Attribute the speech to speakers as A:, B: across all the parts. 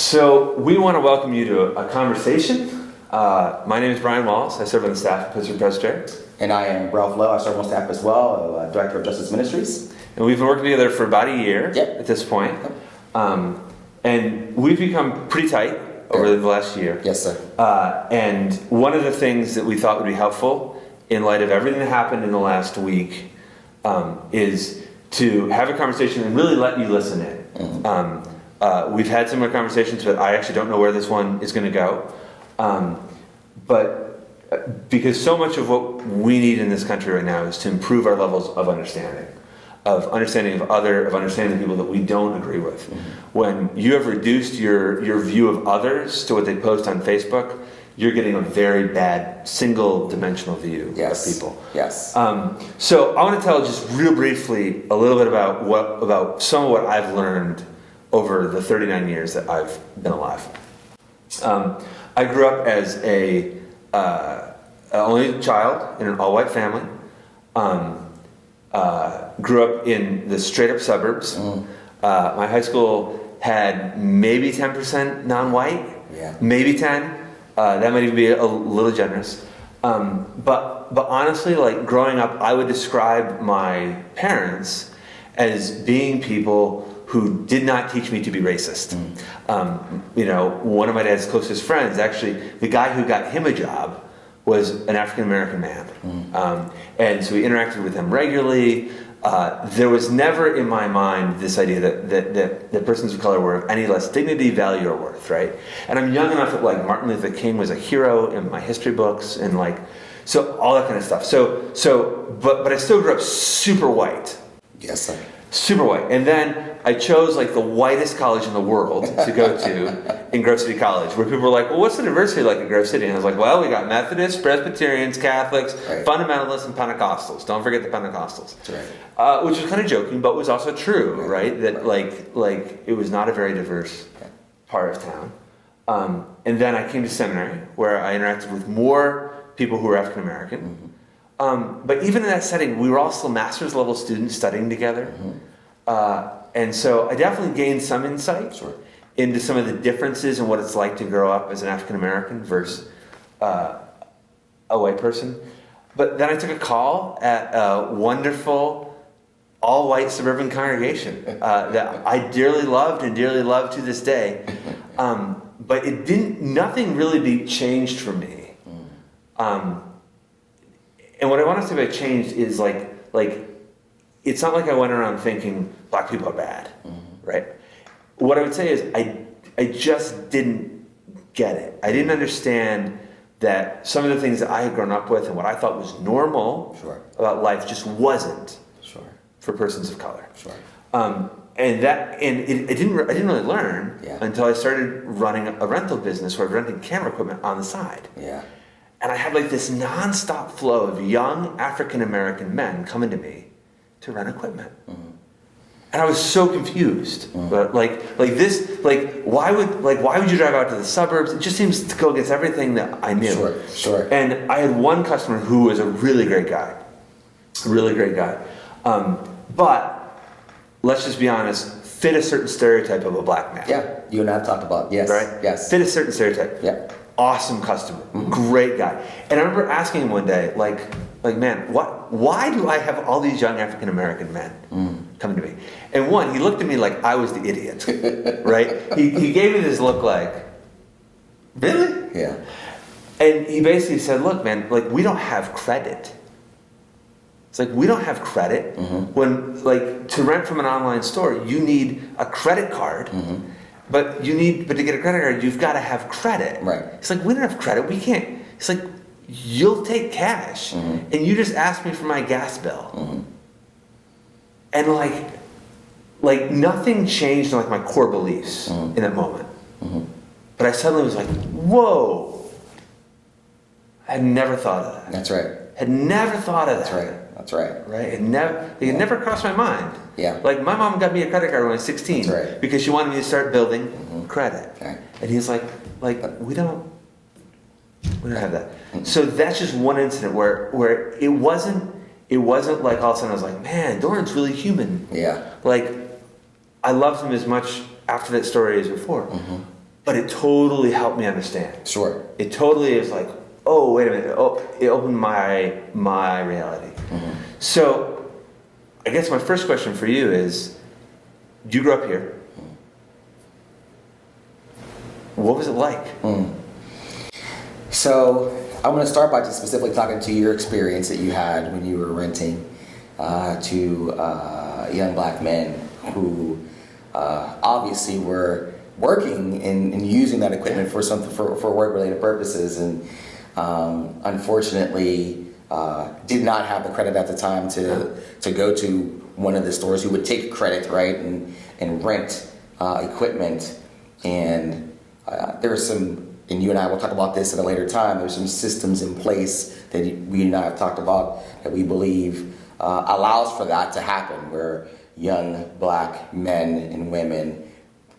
A: So we want to welcome you to a conversation. My name is Brian Wallace. I serve on the staff at Pittsburgh Presbytery.
B: And I am Ralph Lowe. I serve on staff as well, Director of Justice Ministries.
A: And we've been working together for about a year
B: Yep.
A: at this point. And we've become pretty tight over the last year.
B: Yes, sir.
A: And one of the things that we thought would be helpful in light of everything that happened in the last week is to have a conversation and really let you listen in. Mm-hmm. We've had similar conversations, but I actually don't know where this one is going to go. But because so much of what we need in this country right now is to improve our levels of understanding of understanding the people that we don't agree with. Mm-hmm. When you have reduced your view of others to what they post on Facebook, you're getting a very bad single-dimensional view of people.
B: Yes.
A: So I want to tell just real briefly a little bit about some of what I've learned over the 39 years that I've been alive. I grew up as an only child in an all-white family. Grew up in the straight-up suburbs. My high school had maybe 10% non-white, maybe 10. That might even be a little generous. But honestly, like growing up, I would describe my parents as being people who did not teach me to be racist. One of my dad's closest friends, actually, the guy who got him a job was an African-American man. And so we interacted with him regularly. There was never in my mind this idea that persons of color were of any less dignity, value, or worth, right? And I'm young enough that like Martin Luther King was a hero in my history books and so all that kind of stuff. But I still grew up super white.
B: Yes, sir.
A: Super white. And then I chose like the whitest college in the world to go to in Grove City College, where people were like, well, what's the diversity like in Grove City? And I was like, well, we got Methodists, Presbyterians, Catholics, fundamentalists, and Pentecostals. Don't forget the Pentecostals.
B: That's right.
A: Which was kind of joking, but was also true, right? That like it was not a very diverse part of town. And then I came to seminary, where I interacted with more people who were African American. Mm-hmm. But even in that setting, we were all still master's level students studying together. Mm-hmm. And so I definitely gained some insight into some of the differences in what it's like to grow up as an African American versus a white person. But then I took a call at a wonderful all-white suburban congregation that I dearly loved and dearly love to this day. But nothing really changed for me. And what I want to say by changed is like it's not like I went around thinking black people are bad, right? What I would say is I just didn't get it. I didn't understand that some of the things that I had grown up with and what I thought was normal about life just wasn't for persons of color. I didn't really learn until I started running a rental business where I was renting camera equipment on the side. Yeah. And I had like this nonstop flow of young African-American men coming to me to rent equipment. Mm-hmm. And I was so confused. Mm-hmm. But why would you drive out to the suburbs? It just seems to go against everything that I knew. Sure. And I had one customer who was a really great guy. But let's just be honest, fit a certain stereotype of a black man.
B: Yeah, you and I have talked about, yes.
A: Right?
B: Yes.
A: Fit a certain stereotype.
B: Yeah.
A: Awesome customer, great guy. And I remember asking him one day, like, man, why do I have all these young African American men coming to me? And one, he looked at me like I was the idiot, right? He gave me this look like, really?
B: Yeah.
A: And he basically said, look, man, like we don't have credit. It's like we don't have credit. When to rent from an online store, you need a credit card. But to get a credit card, you've got to have credit. Right. It's like, we don't have credit. We can't. It's like, you'll take cash, and you just ask me for my gas bill. And like nothing changed in like my core beliefs in that moment. But I suddenly was like, whoa. I had never thought of that.
B: That's right.
A: Had never thought of that.
B: That's right.
A: Right? It never crossed my mind.
B: Yeah.
A: Like, my mom got me a credit card when I was 16.
B: That's right.
A: Because she wanted me to start building credit.
B: Right.
A: And he's like, we don't have that. So that's just one incident where it wasn't like all of a sudden I was like, man, Doran's really human.
B: Yeah.
A: Like, I loved him as much after that story as before. but it totally helped me understand.
B: Sure.
A: It totally is like, oh, wait a minute. Oh, it opened my reality. So I guess my first question for you is, you grew up here. What was it like?
B: So I'm going to start by just specifically talking to your experience that you had when you were renting to young black men who obviously were working and using that equipment for work-related purposes, and unfortunately did not have the credit at the time to go to one of the stores who would take credit, right, and rent equipment. And there are some, and you and I will talk about this at a later time, there's some systems in place that we and I have talked about that we believe allows for that to happen, where young black men and women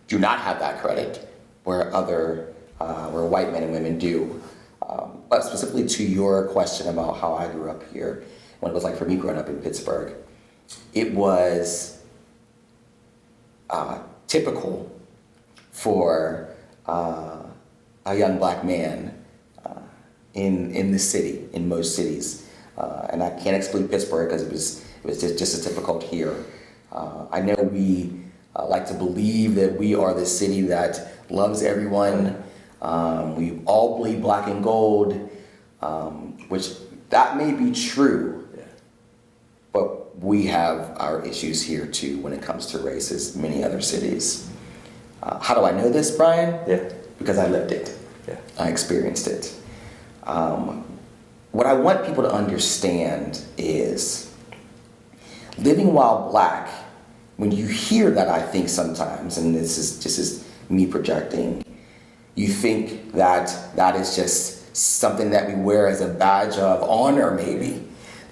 B: do not have that credit, where where white men and women do. But specifically to your question about how I grew up here, what it was like for me growing up in Pittsburgh, it was typical for a young black man in the city, in most cities, and I can't exclude Pittsburgh because it was just as difficult here. I know we like to believe that we are the city that loves everyone. We all bleed black and gold, which that may be true, but we have our issues here too when it comes to race, as many other cities. How do I know this, Brian?
A: Yeah.
B: Because I lived it.
A: Yeah.
B: I experienced it. What I want people to understand is, living while black, when you hear that, I think sometimes, and this is me projecting, you think that is just something that we wear as a badge of honor, maybe.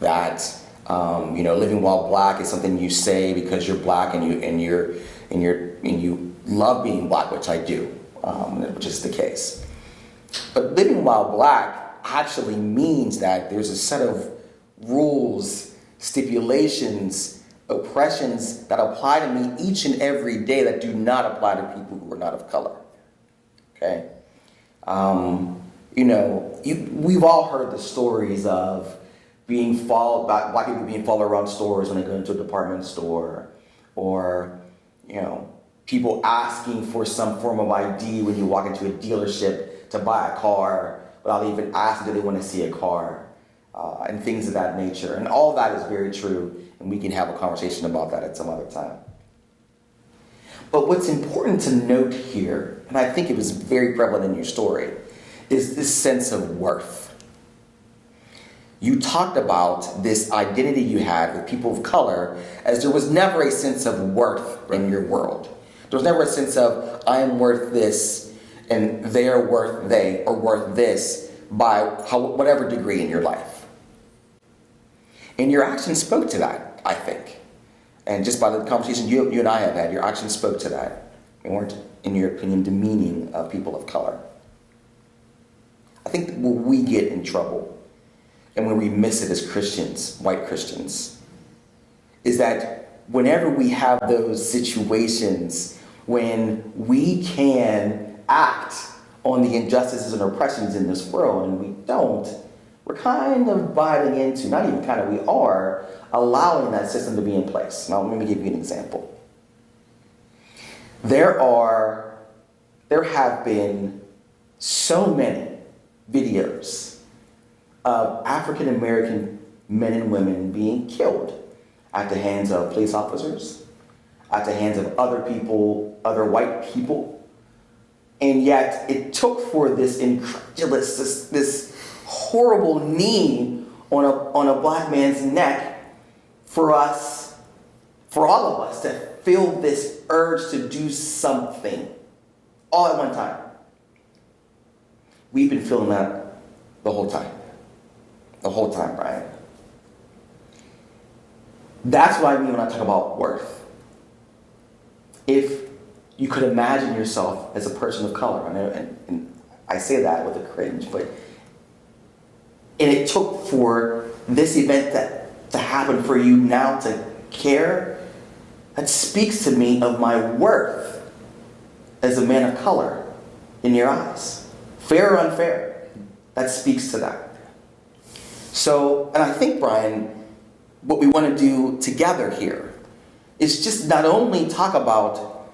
B: That living while black is something you say because you're black and you love being black, which I do, which is the case. But living while black actually means that there's a set of rules, stipulations, oppressions that apply to me each and every day that do not apply to people who are not of color. Okay? We've all heard the stories of being followed by black people being followed around stores when they go into a department store, or people asking for some form of ID when you walk into a dealership to buy a car without even asking do they want to see a car, and things of that nature. And all that is very true, and we can have a conversation about that at some other time. But what's important to note here, and I think it was very prevalent in your story, is this sense of worth. You talked about this identity you had with people of color as there was never a sense of worth in your world. There was never a sense of, I am worth this, and they are worth this by whatever degree in your life. And your actions spoke to that, I think. And just by the conversation you and I have had, your actions spoke to that. They weren't, in your opinion, demeaning of people of color. I think where we get in trouble, and when we miss it as Christians, white Christians, is that whenever we have those situations when we can act on the injustices and oppressions in this world and we don't, we're kind of biting into, not even kind of, we are allowing that system to be in place. Now, let me give you an example. There have been so many videos of African American men and women being killed at the hands of police officers, at the hands of other people, other white people. And yet it took for this incredulous, this horrible knee on a black man's neck for all of us to feel this urge to do something all at one time. We've been feeling that the whole time. The whole time, Brian. That's what I mean when I talk about worth. If you could imagine yourself as a person of color, and I say that with a cringe, and it took for this event to happen for you now to care, that speaks to me of my worth as a man of color. in your eyes? Fair or unfair? That speaks to that. So, and I think, Brian, what we want to do together here is just not only talk about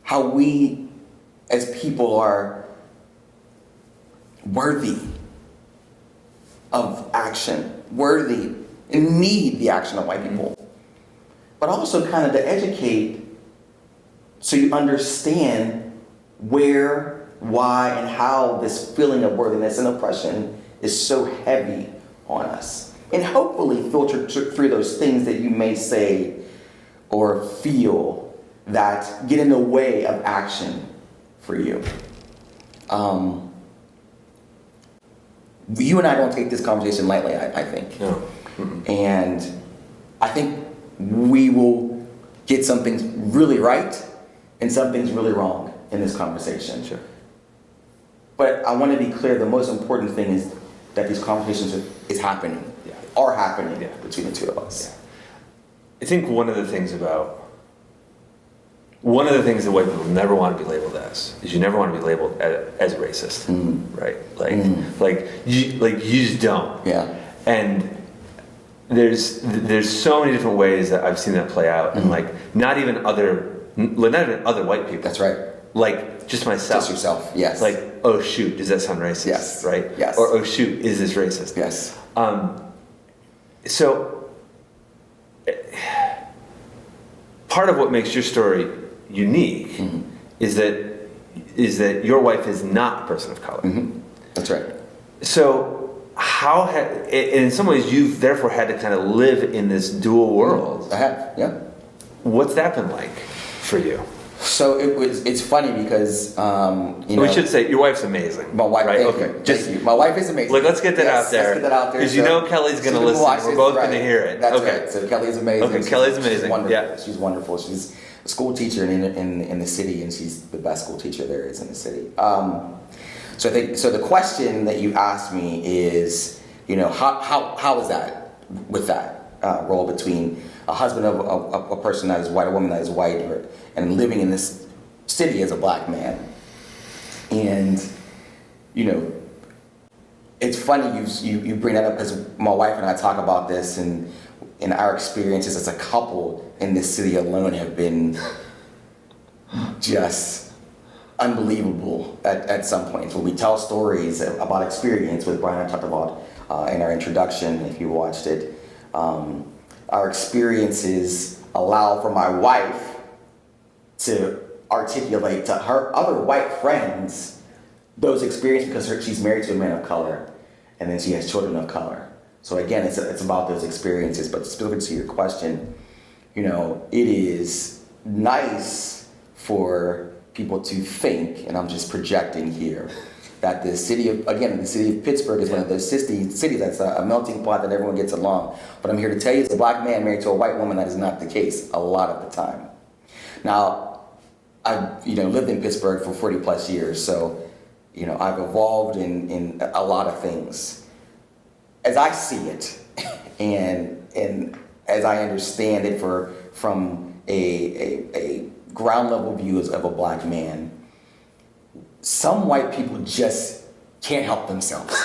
B: how we as people are worthy of action, worthy and need the action of white people, but also kind of to educate so you understand where, why, and how this feeling of worthiness and oppression is so heavy on us. And hopefully filter through those things that you may say or feel that get in the way of action for you. You and I don't take this conversation lightly, I think.
A: No. Mm-mm.
B: And I think we will get some things really right and some things really wrong in this conversation.
A: Sure.
B: But I want to be clear, the most important thing is that these conversations are happening between the two of us.
A: Yeah. I think one of the things that white people never want to be labeled as is you never want to be labeled as racist, right? Like you just don't.
B: Yeah.
A: And there's so many different ways that I've seen that play out, and like not even other white people.
B: That's right.
A: Like just myself.
B: Just yourself. Yes.
A: Like, oh shoot, does that sound racist?
B: Yes.
A: Right.
B: Yes.
A: Or oh shoot, is this racist?
B: Yes.
A: So part of what makes your story unique is that your wife is not a person of color.
B: That's right.
A: So in some ways you've therefore had to kind of live in this dual world.
B: I have, yeah.
A: What's that been like for you?
B: So it's funny because
A: We should say your wife's amazing.
B: My wife,
A: right?
B: Thank you. My wife is amazing.
A: Like, let's get that out there.
B: Let's get that out there.
A: Because you know Kelly's going to listen. We're both going to hear it.
B: That's
A: okay.
B: right. So Kelly's amazing.
A: Okay, Kelly's amazing.
B: She's wonderful.
A: Yeah.
B: She's wonderful. She's a school teacher in the city, and she's the best school teacher there is in the city. So the question that you asked me is, how is that with that role between a husband of a person that is white, a woman that is white, and living in this city as a black man. And it's funny you bring that up because my wife and I talk about this, and our experiences as a couple in this city alone have been just unbelievable at some points. When we tell stories about experience, with Brian I talked about in our introduction, if you watched it, our experiences allow for my wife to articulate to her other white friends those experiences because she's married to a man of color, and then she has children of color. So again, it's about those experiences. But specifically to your question, it is nice for people to think, and I'm just projecting here, that the city of Pittsburgh is one of those cities that's a melting pot that everyone gets along. But I'm here to tell you, as a black man married to a white woman, that is not the case a lot of the time. Now, I've lived in Pittsburgh for 40 plus years, so I've evolved in a lot of things. As I see it, and as I understand it from a ground level view of a black man, some white people just can't help themselves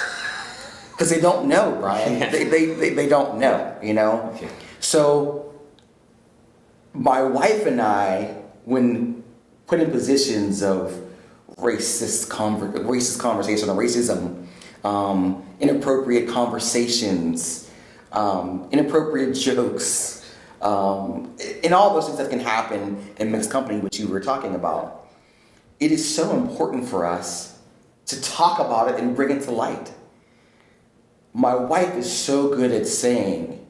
B: because they don't know, Brian. They don't know,
A: Okay.
B: So my wife and I, when put in positions of racist conversation or racism, inappropriate conversations, inappropriate jokes, and all those things that can happen in mixed company, which you were talking about. It is so important for us to talk about it and bring it to light. My wife is so good at saying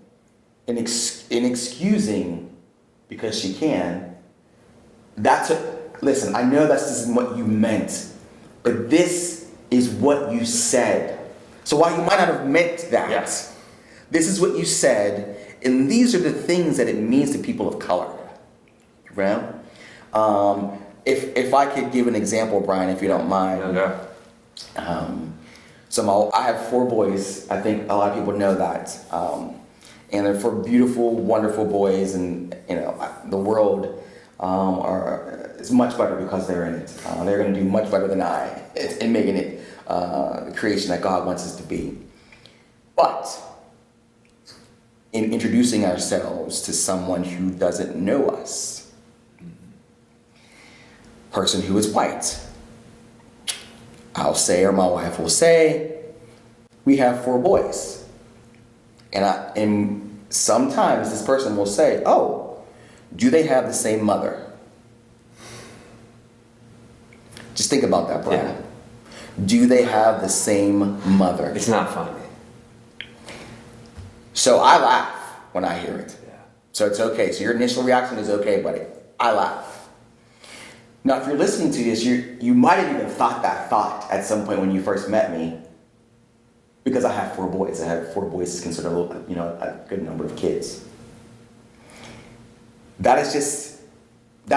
B: and excusing, because she can, listen, I know this isn't what you meant, but this is what you said. So while you might not have meant that,
A: yes,
B: this is what you said, and these are the things that it means to people of color. Right? If I could give an example, Brian, if you don't mind.
A: Okay.
B: I have 4 boys. I think a lot of people know that. And they're 4 beautiful, wonderful boys, and the world it's much better because they're in it. They're going to do much better than I in making it the creation that God wants us to be. But in introducing ourselves to someone who doesn't know us, person who is white, I'll say, or my wife will say, we have 4 boys. And sometimes this person will say, oh, do they have the same mother? Just think about that, Brian.
A: Yeah.
B: Do they have the same mother?
A: It's not funny.
B: So I laugh when I hear it.
A: Yeah.
B: So it's okay. So your initial reaction is okay, buddy. I laugh. Now, if you're listening to this, you might have even thought that thought at some point when you first met me, because I have 4 boys. I have 4 boys is considered a good number of kids. That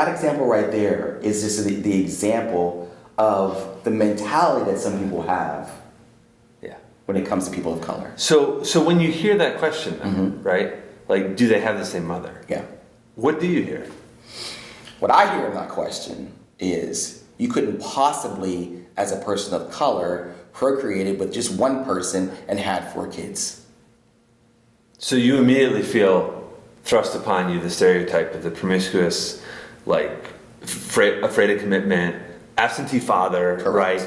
B: example right there is just the example of the mentality that some people have when it comes to people of color.
A: So when you hear that question, then, right? Like, do they have the same mother?
B: Yeah.
A: What do you hear?
B: What I hear in that question is you couldn't possibly, as a person of color, procreated with just one person and had 4 kids.
A: So you immediately feel thrust upon you the stereotype of the promiscuous, like afraid of commitment, absentee father,
B: Correct.
A: right?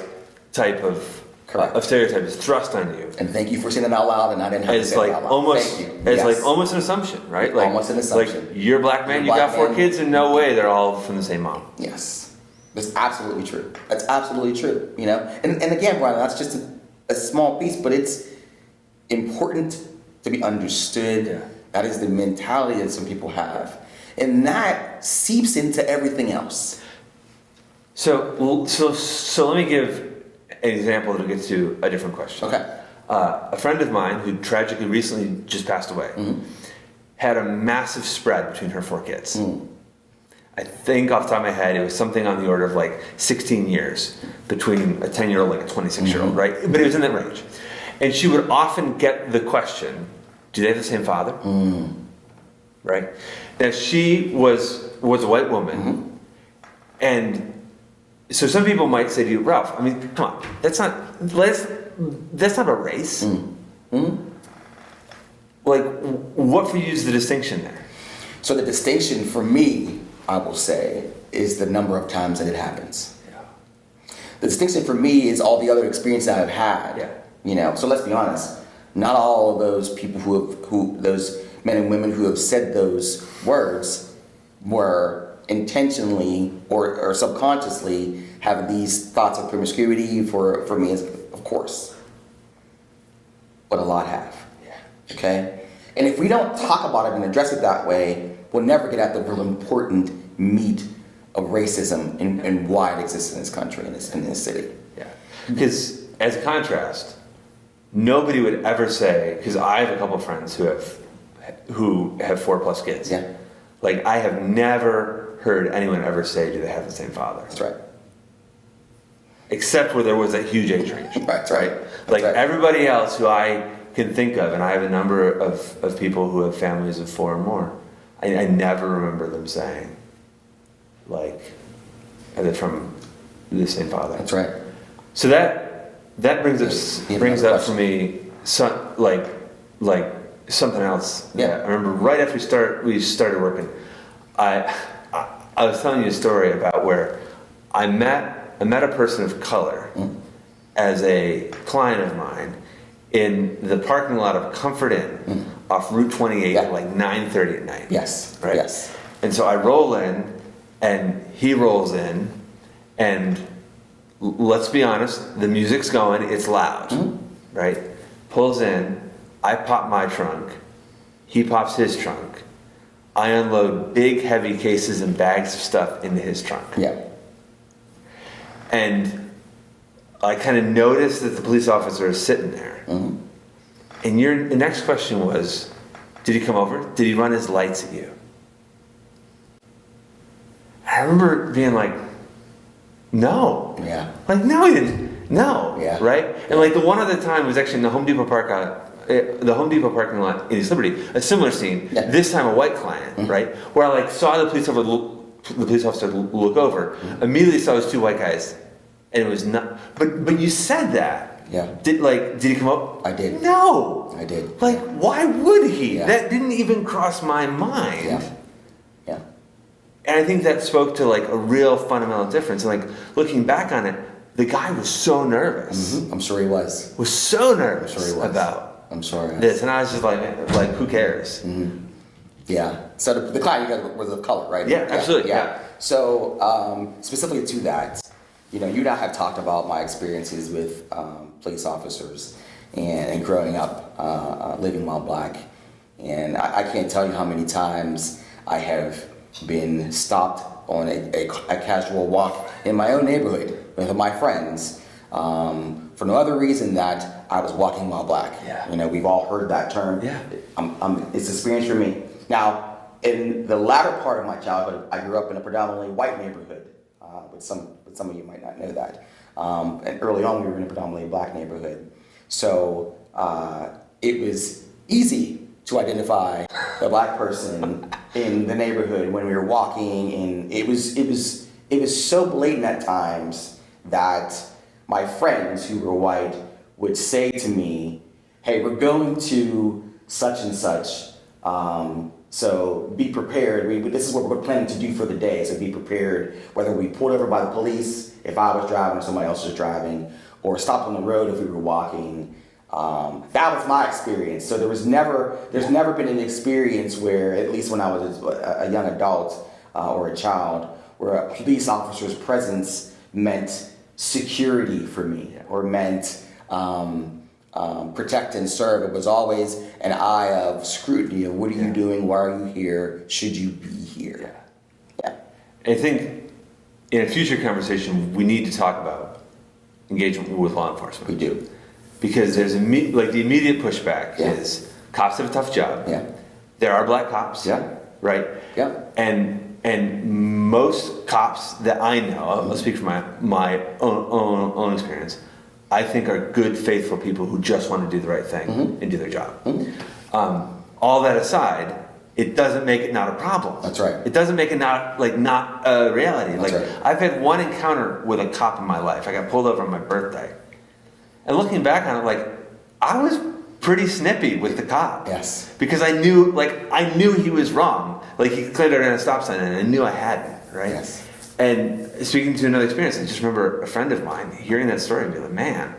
A: Type of
B: Correct.
A: Of stereotype is thrust on you.
B: And thank you for saying that out loud, and I didn't have to
A: It's
B: say
A: like
B: it out loud.
A: almost,
B: Thank you.
A: it's
B: Yes.
A: like almost an assumption, right? Like
B: Almost an assumption.
A: Like you're a black man,
B: You're
A: you
B: a
A: got
B: black
A: 4
B: man.
A: kids, and no way they're all from the same mom.
B: Yes. That's absolutely true. That's absolutely true. And again, Brian, that's just a small piece, but it's important to be understood.
A: Yeah.
B: That is the mentality that some people have. And that seeps into everything else.
A: So let me give an example that'll get to a different question.
B: Okay.
A: A friend of mine who tragically recently just passed away had a massive spread between her 4 kids. I think off the top of my head, it was something on the order of like 16 years between a 10-year-old and a 26-year-old, right? But it was in that range. And she would often get the question, do they have the same father? Right? Now, she was a white woman, and so some people might say to you, Ralph, I mean, come on, that's not a race. Like, what for you is the distinction there?
B: So the distinction for me, I will say, is the number of times that it happens.
A: Yeah.
B: The distinction for me is all the other experiences I've had.
A: Yeah.
B: So let's be honest. Not all of those people those men and women who have said those words were intentionally or subconsciously have these thoughts of promiscuity for me, of course. But a lot have.
A: Yeah.
B: Okay? And if we don't talk about it and address it that way, we'll never get at the real important meat of racism and why it exists in this country, in this city.
A: Yeah. Because as a contrast, nobody would ever say, because I have a couple of friends who have 4+ kids.
B: Yeah.
A: Like, I have never heard anyone ever say, do they have the same father?
B: That's right.
A: Except where there was a huge age range.
B: That's right.
A: Like,
B: right.
A: everybody else who I can think of, and I have a number of people who have families of 4 or more, I never remember them saying, like, are they from the same father?
B: That's right.
A: So that brings up for me like something else.
B: Yeah.
A: I remember right after we started working, I was telling you a story about where I met a person of color as a client of mine in the parking lot of Comfort Inn off Route 28 at like 9:30 at night.
B: Yes.
A: Right?
B: Yes.
A: And so I roll in, and he rolls in, and let's be honest, the music's going, it's loud, right? Pulls in, I pop my trunk, he pops his trunk, I unload big heavy cases and bags of stuff into his trunk.
B: Yeah.
A: And I kind of noticed that the police officer is sitting there. And the next question was, did he come over? Did he run his lights at you? I remember being like, no.
B: Yeah.
A: Like, no, he didn't. No.
B: Yeah.
A: Right? And like the one other time was actually in the Home Depot parking lot in East Liberty, a similar scene.
B: Yeah.
A: This time a white client, right? Where I like saw the police the police officer look over, immediately saw those two white guys, and it was not. But you said that.
B: Yeah.
A: Did he come up?
B: I did.
A: No.
B: I did.
A: Like, why would he?
B: Yeah.
A: That didn't even cross my mind.
B: Yeah. Yeah.
A: And I think that spoke to like a real fundamental difference. And like looking back on it, the guy was so nervous.
B: Mm-hmm. I'm sure he was.
A: Was so nervous
B: I'm sure he was.
A: about
B: I'm sorry.
A: this, and I was just like who cares?
B: Mm-hmm. Yeah. So the client you guys was of color, right?
A: Yeah, absolutely. Yeah.
B: So specifically to that, you and I have talked about my experiences with police officers and growing up living while black, and I can't tell you how many times I have been stopped on a casual walk in my own neighborhood with my friends for no other reason that I was walking while black.
A: Yeah.
B: We've all heard that term.
A: Yeah.
B: It's an experience for me. Now, in the latter part of my childhood, I grew up in a predominantly white neighborhood. But some of you might not know that. And early on, we were in a predominantly black neighborhood. So it was easy to identify the black person in the neighborhood when we were walking, and it was so blatant at times that my friends who were white would say to me, "Hey, we're going to such and such, so be prepared. This is what we're planning to do for the day, so be prepared." Whether we pulled over by the police if I was driving or somebody else was driving, or stopped on the road if we were walking. That was my experience. So there's never been an experience where, at least when I was a young adult or a child, where a police officer's presence meant security for me, or meant protect and serve. It was always an eye of scrutiny of what are you doing, why are you here, should you be here? Yeah.
A: I think in a future conversation, we need to talk about engagement with law enforcement.
B: We do.
A: Because there's the immediate pushback
B: Yeah.
A: is cops have a tough job.
B: Yeah.
A: There are black cops.
B: Yeah.
A: Right?
B: Yeah.
A: And most cops that I know, I'll speak from my own experience, I think are good, faithful people who just want to do the right thing and do their job. All that aside, it doesn't make it not a problem.
B: That's right.
A: It doesn't make it not a reality.
B: That's right.
A: I've had one encounter with a cop in my life. I got pulled over on my birthday. And looking back on it, I was pretty snippy with the cop.
B: Yes.
A: Because I knew he was wrong. He cleared out a stop sign, and I knew I hadn't, right?
B: Yes.
A: And speaking to another experience, I just remember a friend of mine hearing that story and be like, man,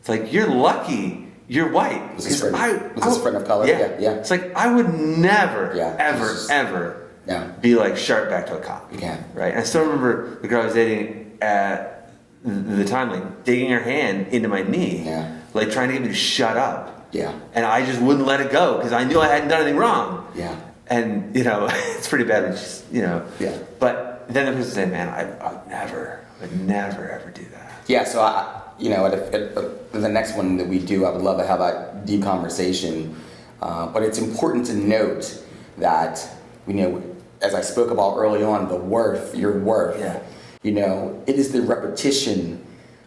A: it's you're lucky you're white.
B: Was this a friend of color?
A: Yeah.
B: Yeah.
A: It's I would never,
B: Yeah.
A: ever
B: Yeah.
A: be sharp back to a cop.
B: Yeah.
A: Right? And I still remember the girl I was dating at the time, digging her hand into my knee.
B: Yeah.
A: Trying to get me to shut up.
B: Yeah.
A: And I just wouldn't let it go because I knew I hadn't done anything wrong.
B: Yeah.
A: And, it's pretty bad when she's,
B: Yeah.
A: But then the person said, man, I would never ever do that.
B: Yeah, so at the next one that we do, I would love to have that deep conversation. But it's important to note that, as I spoke about early on, your worth.
A: Yeah.
B: It is the repetition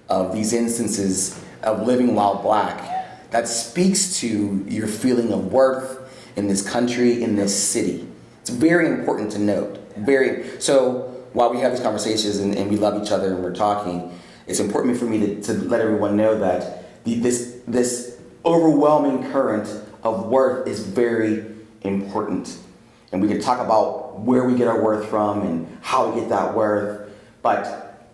B: of these instances of living while black that speaks to your feeling of worth in this country, in this city. It's very important to note. So while we have these conversations and we love each other and we're talking, it's important for me to let everyone know that this overwhelming current of worth is very important. And we can talk about where we get our worth from and how we get that worth. But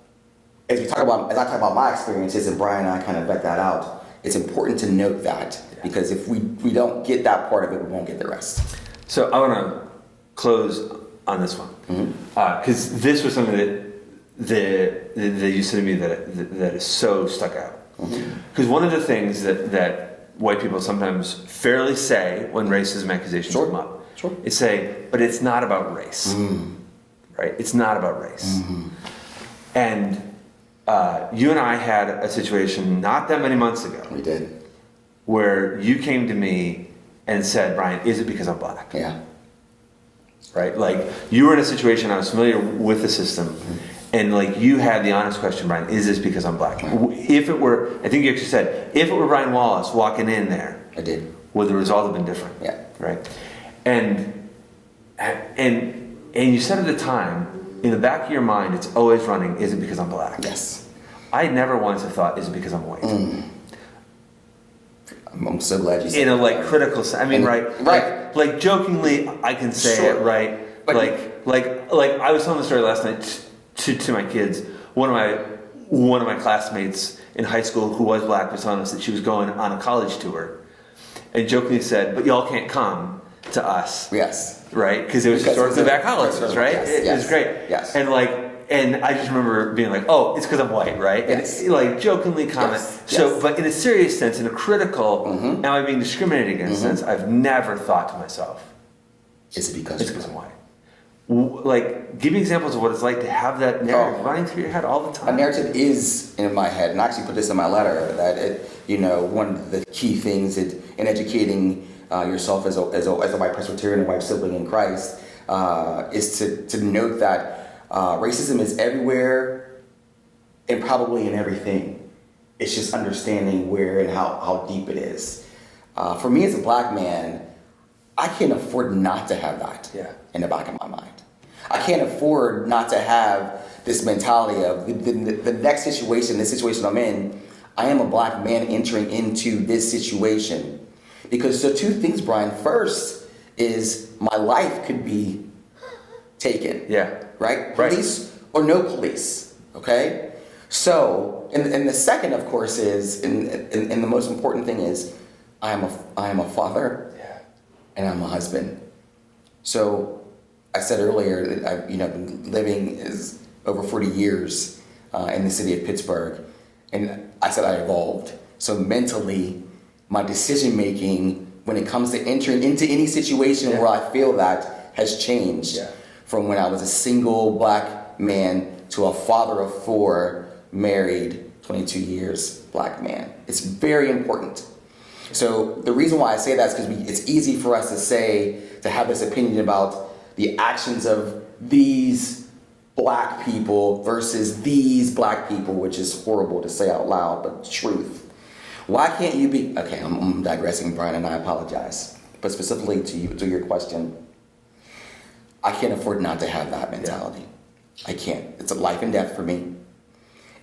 B: as I talk about my experiences, and Brian and I kind of vet that out, it's important to note that, because if we don't get that part of it, we won't get the rest.
A: So I want to close on this one, because this was something that you said to me that is so stuck out. Because one of the things that white people sometimes fairly say when racism accusations come up is say, but it's not about race, right? It's not about race. And you and I had a situation not that many months ago.
B: We did.
A: Where you came to me and said, Brian, is it because I'm black?
B: Yeah.
A: Right? You were in a situation, I was familiar with the system, and you had the honest question, Brian, is this because I'm black? If it were, I think you actually said, if it were Brian Wallace walking in there,
B: I did.
A: Would the result have been different?
B: Yeah.
A: Right? And you said at the time, in the back of your mind, it's always running, is it because I'm black?
B: Yes.
A: I never once have thought, is it because I'm white?
B: I'm so glad you said
A: in a
B: that.
A: critical sense. I mean,
B: right.
A: Like jokingly, I can say
B: Sure.
A: it, right?
B: But
A: like I was telling the story last night to my kids. One of my classmates in high school who was black was telling us that she was going on a college tour, and jokingly said, "But y'all can't come to us."
B: Yes.
A: Right? Because it was historically black colleges, right? It was great.
B: Yes.
A: And I just remember being like, "Oh, it's because I'm white," right?
B: Yes.
A: And like jokingly comment.
B: Yes.
A: So,
B: Yes.
A: but in a serious sense, in a critical, am I being discriminated against sense? I've never thought to myself,
B: Is it because
A: it's because I'm white. Like, give me examples of what it's like to have that narrative running through your head all the time.
B: A narrative is in my head, and I actually put this in my letter, that one of the key things in educating yourself as a white Presbyterian and white sibling in Christ is to note that racism is everywhere and probably in everything. It's just understanding where and how deep it is. For me as a black man, I can't afford not to have that in the back of my mind. I can't afford not to have this mentality of the next situation, this situation I'm in, I am a black man entering into this situation. Because the two things, Brian, first is my life could be taken.
A: Yeah.
B: Right? Police or no police. Okay? So, and the second, of course, is, and the most important thing is, I am a father and I'm a husband. So, I said earlier that I've been living over 40 years in the city of Pittsburgh, and I said I evolved. So mentally, my decision making when it comes to entering into any situation where I feel that has changed from when I was a single black man to a father of 4, married, 22 years, black man. It's very important. So the reason why I say that is because it's easy for us to have this opinion about the actions of these black people versus these black people, which is horrible to say out loud, but truth. Why can't you be, okay, I'm digressing, Brian, and I apologize, but specifically to your question, I can't afford not to have that mentality. I can't. It's a life and death for me.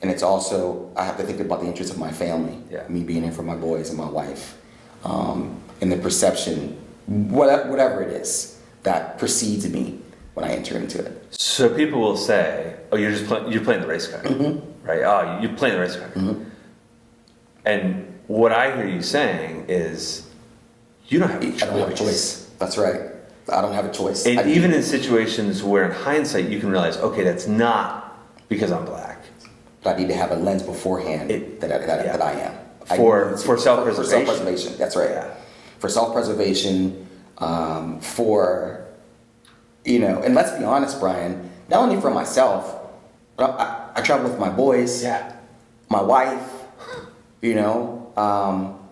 B: And it's also, I have to think about the interests of my family, me being here for my boys and my wife, and the perception, whatever it is, that precedes me when I enter into it.
A: So people will say, "Oh, you're playing the race card, right? Oh, you're playing the race card." And what I hear you saying is, you don't have a choice.
B: I don't have a choice. That's right. I don't have a choice.
A: And even in situations where, in hindsight, you can realize, okay, that's not because I'm black.
B: But I need to have a lens beforehand that I am.
A: For self-preservation.
B: For self-preservation. That's right.
A: Yeah.
B: For self-preservation. And let's be honest, Brian, not only for myself, but I travel with my boys, my wife,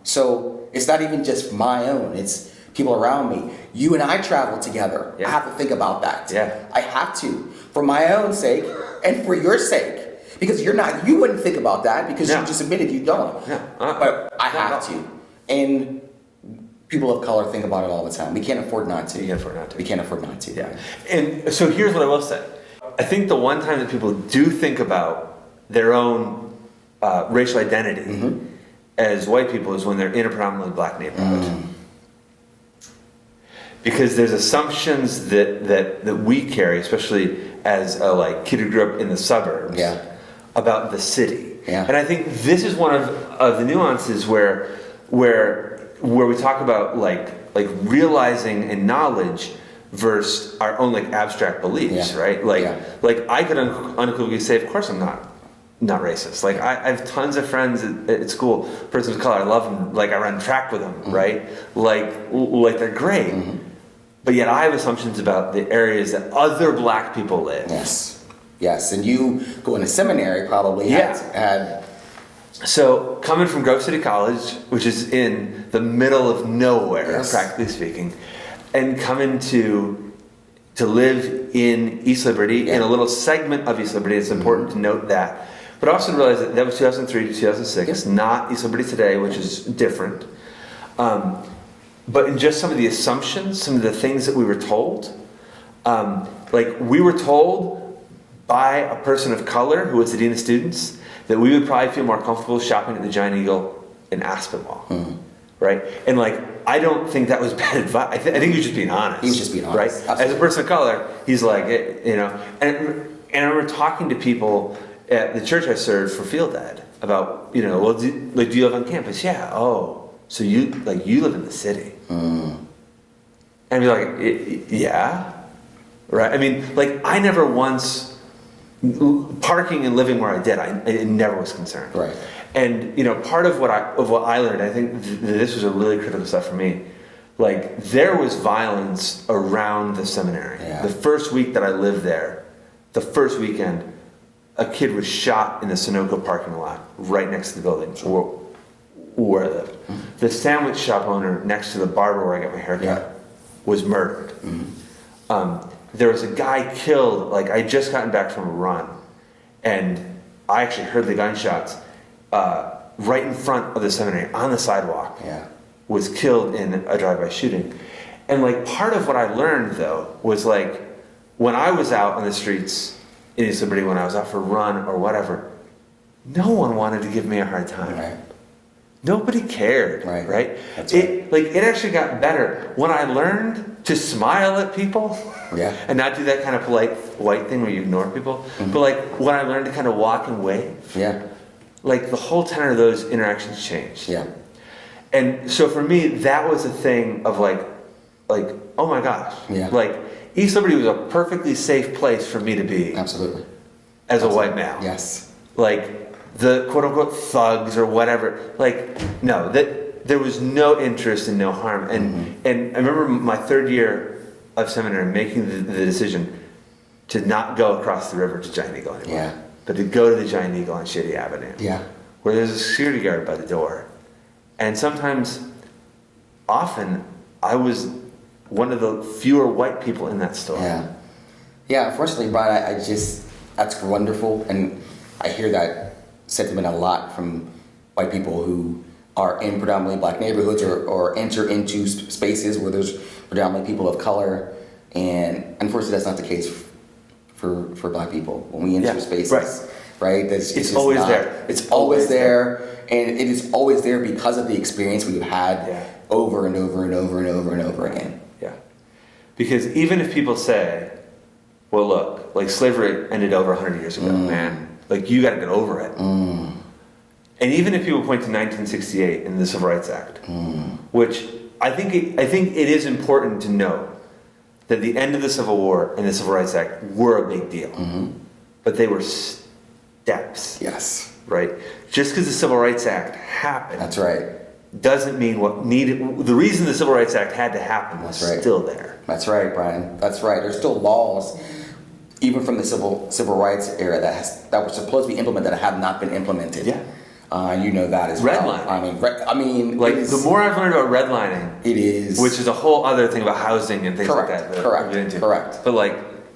B: so it's not even just my own, it's people around me. You and I travel together. I have to think about that. I have to, for my own sake and for your sake. Because you wouldn't think about that because you just admitted you don't. But I have to. And people of color think about it all the time. We can't afford not to.
A: We can't afford not to.
B: We can't afford not to.
A: Yeah. And so here's what I will say. I think the one time that people do think about their own racial identity as white people is when they're in a predominantly black neighborhood. Because there's assumptions that we carry, especially as a kid who grew up in the suburbs, about the city. And I think this is one of the nuances where we talk about like realizing and knowledge versus our own abstract beliefs, right? Like I could unequivocally say, of course I'm not racist. Like I have tons of friends at school, persons of color. I love them. Like I run track with them, right? Like they're great. But yet I have assumptions about the areas that other black people live.
B: Yes, and you go in a seminary probably had.
A: So coming from Grove City College, which is in the middle of nowhere, practically speaking, and coming to live in East Liberty, in a little segment of East Liberty, it's important to note that. But also to realize that was 2003 to 2006, not East Liberty today, which is different. But in just some of the assumptions, some of the things that we were told, we were told by a person of color who was the dean of students, that we would probably feel more comfortable shopping at the Giant Eagle in Aspinwall, right? And like, I don't think that was bad advice. I think he was just being honest.
B: He was just being honest,
A: right?
B: absolutely.
A: As a person of color, he's like, you know. And I remember talking to people at the church I served for Field Ed about, you know, well, do you live on campus? Yeah. Oh, so you live in the city? And I'd be like, yeah, right. I mean, like, I never once. Parking and living where I did, I never was concerned.
B: Right.
A: And you know, part of what I learned, I think this was a really critical step for me. Like, there was violence around the seminary.
B: Yeah.
A: The first week that I lived there, the first weekend, a kid was shot in the Sunoco parking lot right next to the building where I lived. The sandwich shop owner next to the barber where I got my haircut was murdered. There was a guy killed, like, I just gotten back from a run, and I actually heard the gunshots right in front of the seminary on the sidewalk. Was killed in a drive-by shooting. And like, part of what I learned though was, like, when I was out on the streets in East Liberty, when I was out for a run or whatever, no one wanted to give me a hard time.
B: Right.
A: Nobody cared, right?
B: That's right.
A: It actually got better when I learned to smile at people, and not do that kind of polite white thing where you ignore people. But like, when I learned to kind of walk and wave, like, the whole tenor of those interactions changed. And so for me, that was a thing of like, oh my gosh, like, East Liberty was a perfectly safe place for me to be.
B: Absolutely.
A: As a white male.
B: Yes.
A: Like, the quote-unquote thugs or whatever, like, no, that there was no interest and no harm. And I remember my third year of seminary making the decision to not go across the river to Giant Eagle anymore, but to go to the Giant Eagle on Shady Avenue, where there's a security guard by the door. And often, I was one of the fewer white people in that store.
B: Unfortunately, Brian, that's wonderful, and I hear that sentiment a lot from white people who are in predominantly black neighborhoods or enter into spaces where there's predominantly people of color, and unfortunately that's not the case for black people when we enter spaces, right?
A: It's always there.
B: It's always there, and it is always there because of the experience we've had over and over and over and over and over again.
A: Because even if people say, well, look, like, slavery ended over 100 years ago, man. Like, you got to get over it. And even if people point to 1968 and the Civil Rights Act, which I think it is important to note that the end of the Civil War and the Civil Rights Act were a big deal, but they were steps. Right? Just because the Civil Rights Act happened.
B: That's right.
A: Doesn't mean the reason the Civil Rights Act had to happen was still there.
B: That's right, Brian. That's right. There's still laws, even from the civil rights era, that were supposed to be implemented that have not been implemented. You know that as well.
A: Redlining.
B: I mean,
A: like, the more I've learned about redlining,
B: it is,
A: which is a whole other thing about housing and things like that.
B: Correct.
A: But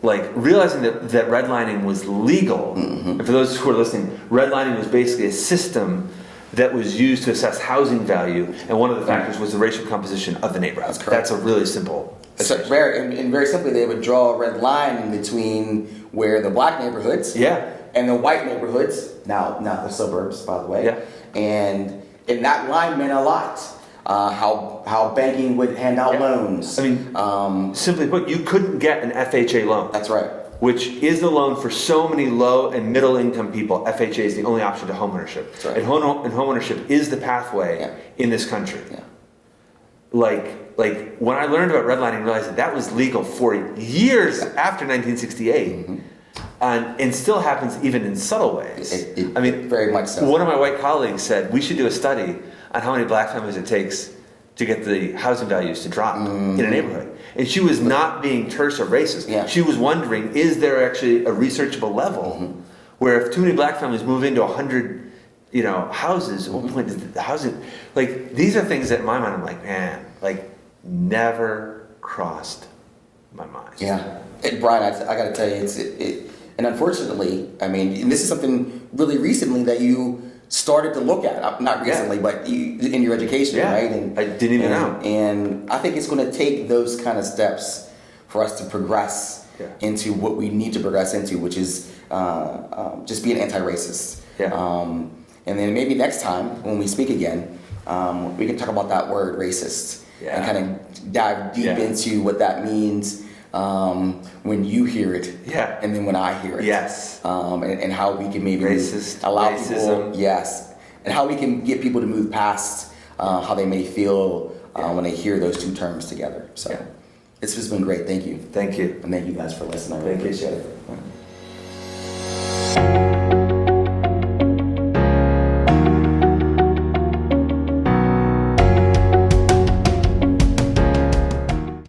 A: like realizing that redlining was legal, and for those who are listening, redlining was basically a system that was used to assess housing value, and one of the factors was the racial composition of the neighborhood.
B: That's correct.
A: That's a really simple.
B: So very simply, they would draw a red line in between where the black neighborhoods and the white neighborhoods, now the suburbs, by the way, and that line meant a lot. How banking would hand out loans.
A: I mean, simply put, you couldn't get an FHA loan.
B: That's right.
A: Which is the loan for so many low and middle income people. FHA is the only option to homeownership.
B: That's right.
A: And homeownership is the pathway in this country. Like when I learned about redlining, I realized that was legal for years after 1968. And still happens even in subtle ways. I mean,
B: very much so.
A: One of my white colleagues said we should do a study on how many black families it takes to get the housing values to drop in a neighborhood. And she was not being terse or racist. She was wondering, is there actually a researchable level where if too many black families move into 100, houses, at what point is the housing, like, these are things that in my mind I'm like, man, like, never crossed my mind.
B: Brian, I got to tell you, and unfortunately, I mean, and this is something really recently that you started to look at, not recently, but in your education, right? And
A: I didn't even know.
B: And I think it's going to take those kind of steps for us to progress
A: Yeah.
B: into what we need to progress into, which is just being anti-racist.
A: Yeah.
B: And then maybe next time when we speak again, we can talk about that word racist
A: Yeah.
B: and kind of dive deep
A: Yeah.
B: into what that means when you hear it,
A: Yeah.
B: and then when I hear it.
A: Yes.
B: And how we can maybe
A: Racist,
B: allow
A: racism.
B: people, yes, and how we can get people to move past how they may feel when they hear those two terms together. So
A: Yeah.
B: it's just been great. Thank you.
A: Thank you.
B: And thank you guys for listening. I really
A: Thank you.
B: appreciate it.